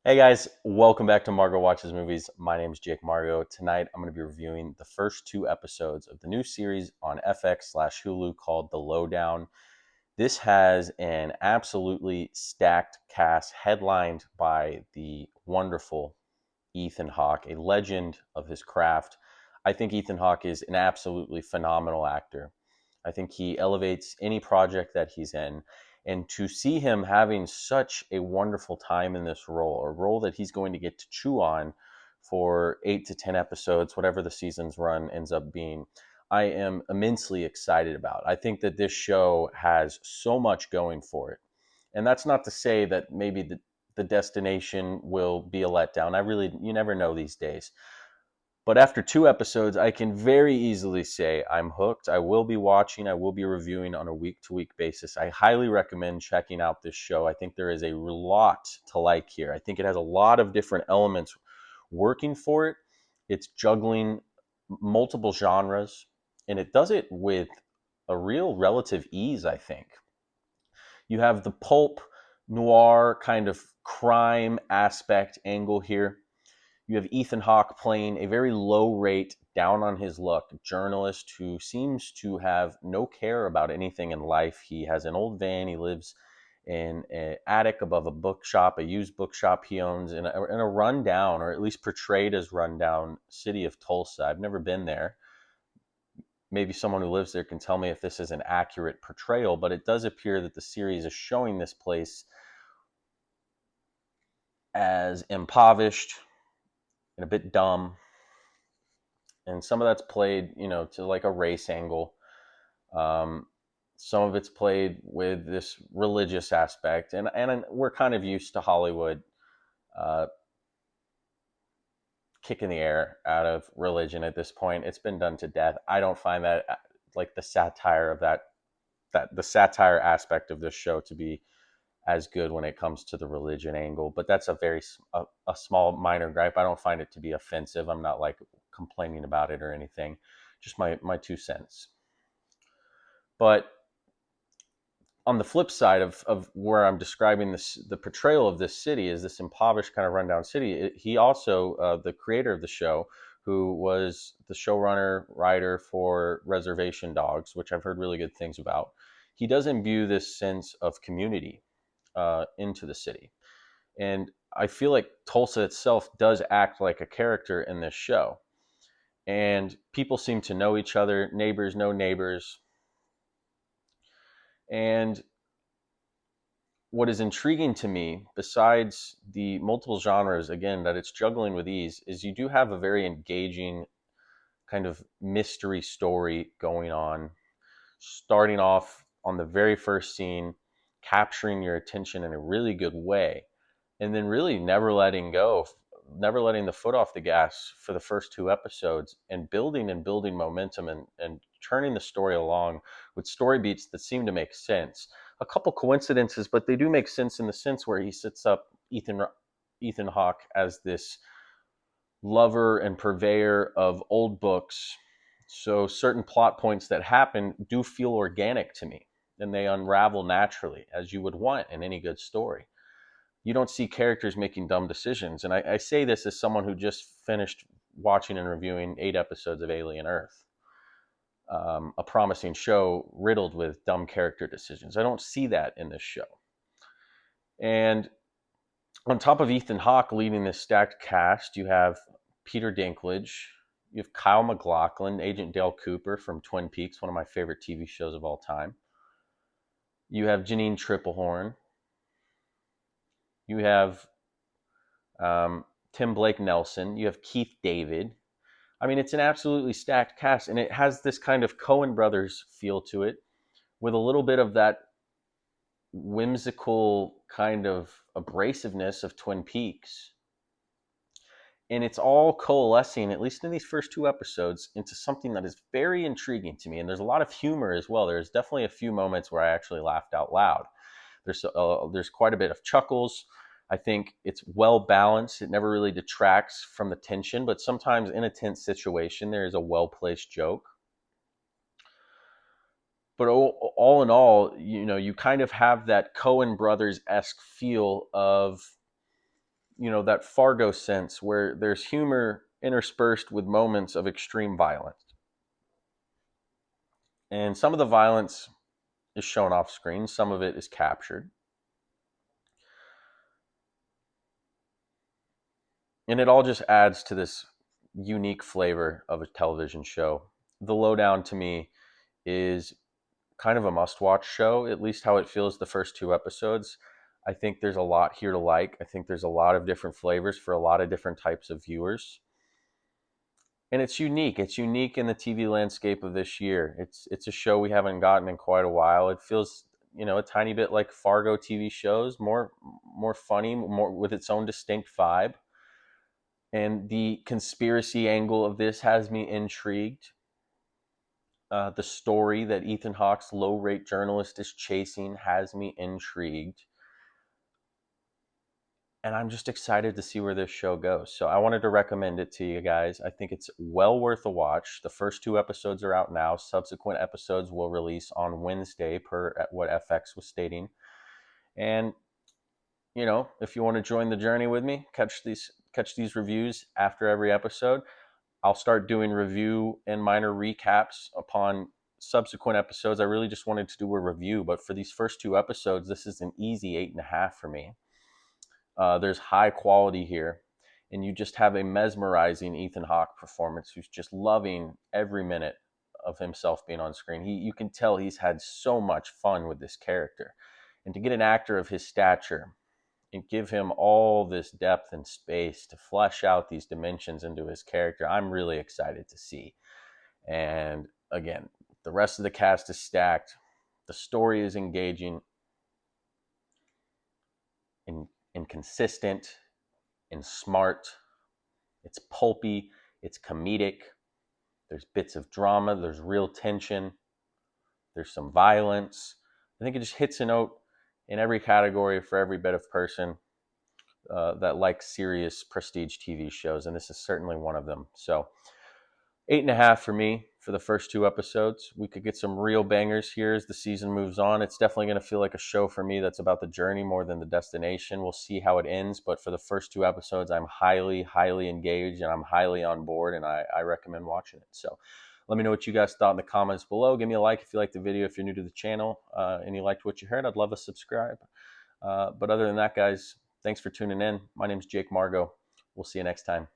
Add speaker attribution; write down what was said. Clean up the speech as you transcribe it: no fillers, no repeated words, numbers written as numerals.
Speaker 1: Hey guys, welcome back to Margo Watches Movies. My name is Jake Margo. Tonight I'm going to be reviewing the first two episodes of the new series on FX/Hulu called The Lowdown. This has an absolutely stacked cast headlined by the wonderful Ethan Hawke, a legend of his craft. I think Ethan Hawke is an absolutely phenomenal actor. I think he elevates any project that he's in. And to see him having such a wonderful time in this role, a role that he's going to get to chew on for 8 to 10 episodes, whatever the season's run ends up being, I am immensely excited about. I think that this show has so much going for it. And that's not to say that maybe the destination will be a letdown. You never know these days. But after two episodes, I can very easily say I'm hooked. I will be watching, I will be reviewing on a week to week basis. I highly recommend checking out this show. I think there is a lot to like here. I think it has a lot of different elements working for it. It's juggling multiple genres, and it does it with a real relative ease, I think. You have the pulp noir kind of crime aspect angle here. You have Ethan Hawke playing a very low rate, down on his luck journalist who seems to have no care about anything in life. He has an old van. He lives in an attic above a bookshop, a used bookshop he owns in a rundown, or at least portrayed as rundown, city of Tulsa. I've never been there. Maybe someone who lives there can tell me if this is an accurate portrayal, but it does appear that the series is showing this place as impoverished and a bit dumb, and some of that's played, to like a race angle. Um, some of it's played with this religious aspect, and we're kind of used to Hollywood uh, kicking the air out of religion at this point. It's been done to death. I don't find that like the satire of that the satire aspect of this show to be as good when it comes to the religion angle. But that's a small minor gripe. I don't find it to be offensive. I'm not like complaining about it or anything. Just my 2 cents. But on the flip side of where I'm describing the portrayal of this city is this impoverished kind of rundown city. He also, the creator of the show, who was the showrunner writer for Reservation Dogs, which I've heard really good things about. He does imbue this sense of community into the city. And I feel like Tulsa itself does act like a character in this show. And people seem to know each other, neighbors know neighbors. And what is intriguing to me, besides the multiple genres, again, that it's juggling with ease, is you do have a very engaging kind of mystery story going on, starting off on the very first scene, capturing your attention in a really good way, and then really never letting go, never letting the foot off the gas for the first two episodes, and building momentum, and turning the story along with story beats that seem to make sense. A couple coincidences, but they do make sense in the sense where he sets up Ethan Hawke as this lover and purveyor of old books. So certain plot points that happen do feel organic to me, and they unravel naturally, as you would want in any good story. You don't see characters making dumb decisions. And I say this as someone who just finished watching and reviewing 8 episodes of Alien Earth, a promising show riddled with dumb character decisions. I don't see that in this show. And on top of Ethan Hawke leading this stacked cast, you have Peter Dinklage, you have Kyle MacLachlan, Agent Dale Cooper from Twin Peaks, one of my favorite TV shows of all time. You have Janine Tripplehorn. You have Tim Blake Nelson. You have Keith David. I mean, it's an absolutely stacked cast, and it has this kind of Coen Brothers feel to it, with a little bit of that whimsical kind of abrasiveness of Twin Peaks. And it's all coalescing, at least in these first two episodes, into something that is very intriguing to me. And there's a lot of humor as well. There's definitely a few moments where I actually laughed out loud. There's quite a bit of chuckles. I think it's well balanced. It never really detracts from the tension, but sometimes in a tense situation, there is a well-placed joke. But all in all, you kind of have that Coen Brothers-esque feel of that Fargo sense where there's humor interspersed with moments of extreme violence. And some of the violence is shown off screen, some of it is captured. And it all just adds to this unique flavor of a television show. The Lowdown to me is kind of a must-watch show, at least how it feels the first two episodes. I think there's a lot here to like. I think there's a lot of different flavors for a lot of different types of viewers. And it's unique. It's unique in the TV landscape of this year. It's a show we haven't gotten in quite a while. It feels, a tiny bit like Fargo TV shows, more funny, more with its own distinct vibe. And the conspiracy angle of this has me intrigued. The story that Ethan Hawke's low-rate journalist is chasing has me intrigued. And I'm just excited to see where this show goes. So I wanted to recommend it to you guys. I think it's well worth a watch. The first two episodes are out now. Subsequent episodes will release on Wednesday per what FX was stating. And if you want to join the journey with me, catch these reviews after every episode. I'll start doing review and minor recaps upon subsequent episodes. I really just wanted to do a review, but for these first two episodes, this is an easy 8.5 for me. There's high quality here, and you just have a mesmerizing Ethan Hawke performance who's just loving every minute of himself being on screen. You can tell he's had so much fun with this character. And to get an actor of his stature and give him all this depth and space to flesh out these dimensions into his character, I'm really excited to see. And again, the rest of the cast is stacked. The story is engaging and consistent and smart. It's pulpy. It's comedic. There's bits of drama. There's real tension. There's some violence. I think it just hits a note in every category for every bit of person that likes serious prestige TV shows, and this is certainly one of them. So 8.5 for me for the first two episodes. We could get some real bangers here as the season moves on. It's definitely going to feel like a show for me that's about the journey more than the destination. We'll see how it ends, but for the first two episodes, I'm highly, highly engaged and I'm highly on board, and I recommend watching it. So let me know what you guys thought in the comments below. Give me a like if you liked the video, if you're new to the channel and you liked what you heard. I'd love to subscribe. But other than that, guys, thanks for tuning in. My name is Jake Margo. We'll see you next time.